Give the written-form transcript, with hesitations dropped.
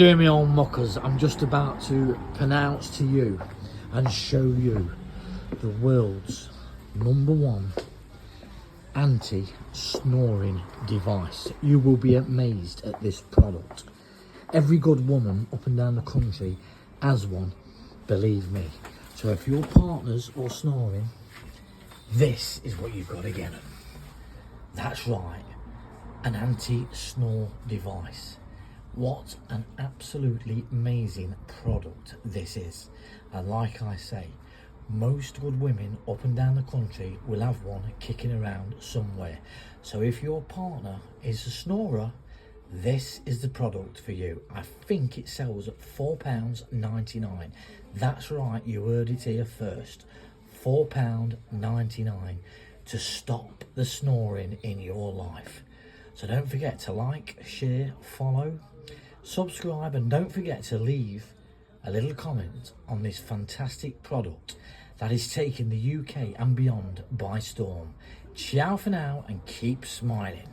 Dear me old muckers, I'm just about to pronounce to you and show you the world's #1 anti-snoring device. You will be amazed at this product. Every good woman up and down the country has one, believe me. So if your partners are snoring, this is what you've got to get them. That's right, an anti-snore device. What an absolutely amazing product this is. And like I say, most good women up and down the country will have one kicking around somewhere. So if your partner is a snorer, this is the product for you. I think it sells at £4.99. That's right, you heard it here first. £4.99 to stop the snoring in your life. So don't forget to like, share, follow, subscribe, and don't forget to leave a little comment on this fantastic product that is taking the UK and beyond by storm. Ciao for now and keep smiling.